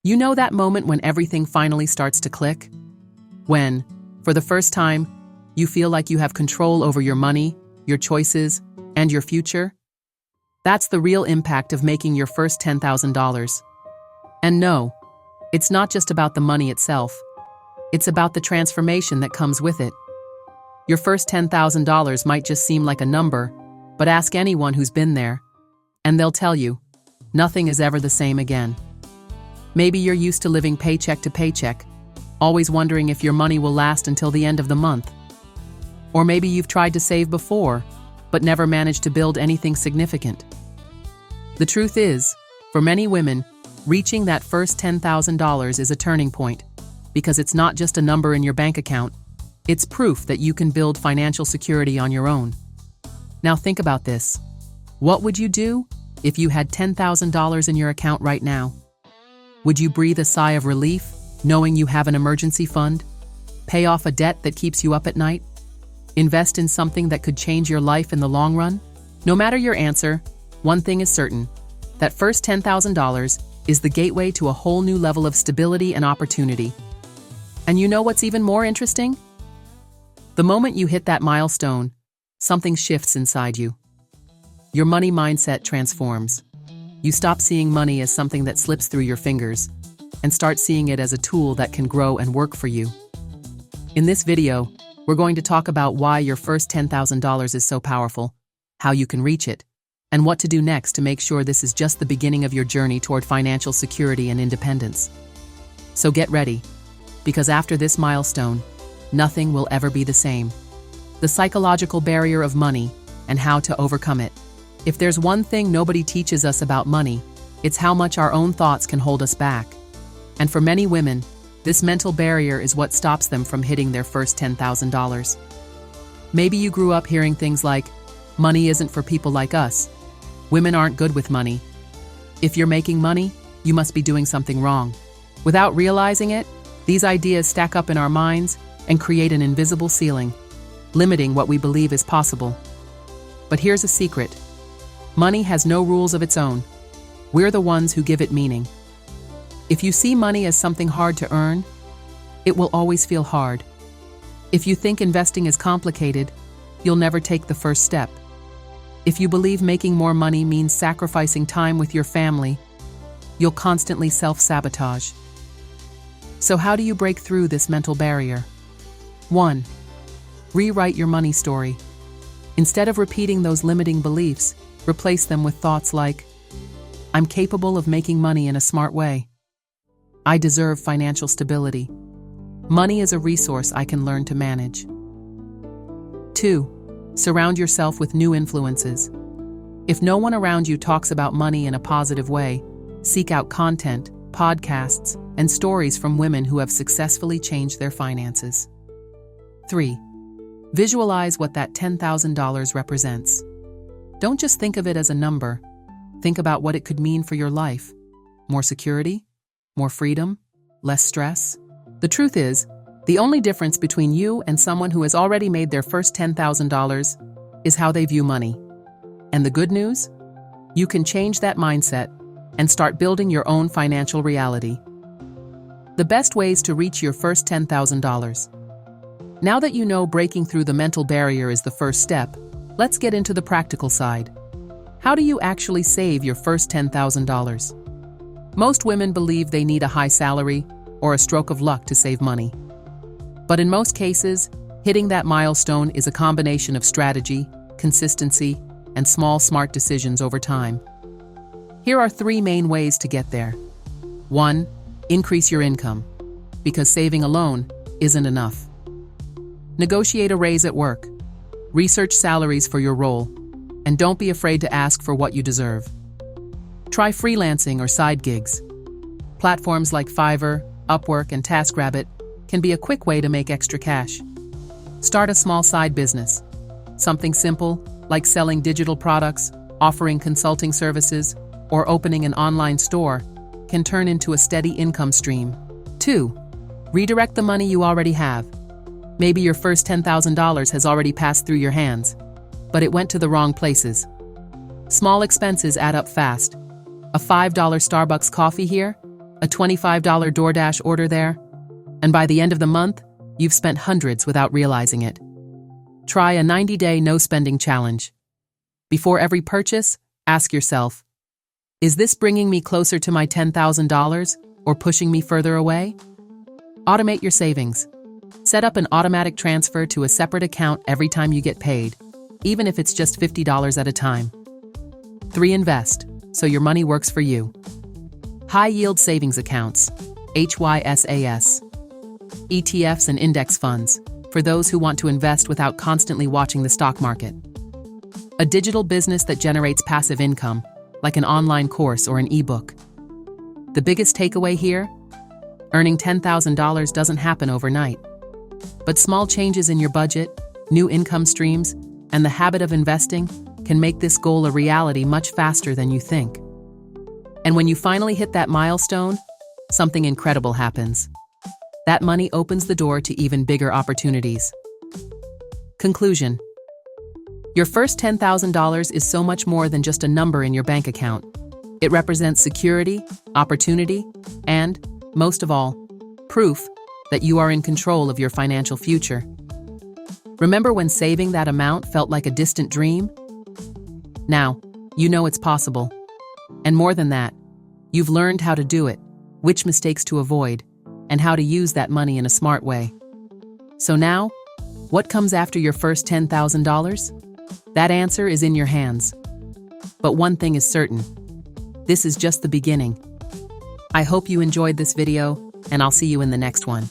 You know that moment when everything finally starts to click? When, for the first time, you feel like you have control over your money, your choices, and your future? That's the real impact of making your first $10,000. And no, it's not just about the money itself. It's about the transformation that comes with it. Your first $10,000 might just seem like a number, but ask anyone who's been there, and they'll tell you, nothing is ever the same again. Maybe you're used to living paycheck to paycheck, always wondering if your money will last until the end of the month. Or maybe you've tried to save before, but never managed to build anything significant. The truth is, for many women, reaching that first $10,000 is a turning point, because it's not just a number in your bank account, it's proof that you can build financial security on your own. Now think about this. What would you do if you had $10,000 in your account right now? Would you breathe a sigh of relief, knowing you have an emergency fund? Pay off a debt that keeps you up at night? Invest in something that could change your life in the long run? No matter your answer, one thing is certain. That first $10,000 is the gateway to a whole new level of stability and opportunity. And you know what's even more interesting? The moment you hit that milestone, something shifts inside you. Your money mindset transforms. You stop seeing money as something that slips through your fingers and start seeing it as a tool that can grow and work for you. In this video, we're going to talk about why your first $10,000 is so powerful, how you can reach it, and what to do next to make sure this is just the beginning of your journey toward financial security and independence. So get ready, because after this milestone, nothing will ever be the same. The psychological barrier of money and how to overcome it. If there's one thing nobody teaches us about money, it's how much our own thoughts can hold us back. And for many women, this mental barrier is what stops them from hitting their first $10,000. Maybe you grew up hearing things like, money isn't for people like us. Women aren't good with money. If you're making money, you must be doing something wrong. Without realizing it, these ideas stack up in our minds and create an invisible ceiling, limiting what we believe is possible. But here's a secret. Money has no rules of its own. We're the ones who give it meaning. If you see money as something hard to earn, it will always feel hard. If you think investing is complicated, you'll never take the first step. If you believe making more money means sacrificing time with your family, you'll constantly self-sabotage. So how do you break through this mental barrier? 1. Rewrite your money story. Instead of repeating those limiting beliefs, replace them with thoughts like, I'm capable of making money in a smart way. I deserve financial stability. Money is a resource I can learn to manage. 2. Surround yourself with new influences. If no one around you talks about money in a positive way, seek out content, podcasts, and stories from women who have successfully changed their finances. 3. Visualize what that $10,000 represents. Don't just think of it as a number. Think about what it could mean for your life. More security? More freedom? Less stress? The truth is, the only difference between you and someone who has already made their first $10,000 is how they view money. And the good news? You can change that mindset and start building your own financial reality. The best ways to reach your first $10,000. Now that you know breaking through the mental barrier is the first step, let's get into the practical side. How do you actually save your first $10,000? Most women believe they need a high salary or a stroke of luck to save money. But in most cases, hitting that milestone is a combination of strategy, consistency, and small, smart decisions over time. Here are 3 main ways to get there. 1. Increase your income, because saving alone isn't enough. Negotiate a raise at work. Research salaries for your role, and don't be afraid to ask for what you deserve. Try freelancing or side gigs. Platforms like Fiverr, Upwork, and TaskRabbit can be a quick way to make extra cash. Start a small side business. Something simple, like selling digital products, offering consulting services, or opening an online store, can turn into a steady income stream. 2. Redirect the money you already have. Maybe your first $10,000 has already passed through your hands, but it went to the wrong places. Small expenses add up fast. A $5 Starbucks coffee here, a $25 DoorDash order there, and by the end of the month, you've spent hundreds without realizing it. Try a 90-day no-spending challenge. Before every purchase, ask yourself, is this bringing me closer to my $10,000 or pushing me further away? Automate your savings. Set up an automatic transfer to a separate account every time you get paid, even if it's just $50 at a time. 3. Invest, so your money works for you. High-yield savings accounts, HYSAS. ETFs and index funds, for those who want to invest without constantly watching the stock market. A digital business that generates passive income, like an online course or an ebook. The biggest takeaway here? Earning $10,000 doesn't happen overnight. But small changes in your budget, new income streams, and the habit of investing can make this goal a reality much faster than you think. And when you finally hit that milestone, something incredible happens. That money opens the door to even bigger opportunities. Conclusion. Your first $10,000 is so much more than just a number in your bank account. It represents security, opportunity, and, most of all, proof that you are in control of your financial future. Remember when saving that amount felt like a distant dream? Now, you know it's possible. And more than that, you've learned how to do it, which mistakes to avoid, and how to use that money in a smart way. So now, what comes after your first $10,000? That answer is in your hands. But one thing is certain. This is just the beginning. I hope you enjoyed this video, and I'll see you in the next one.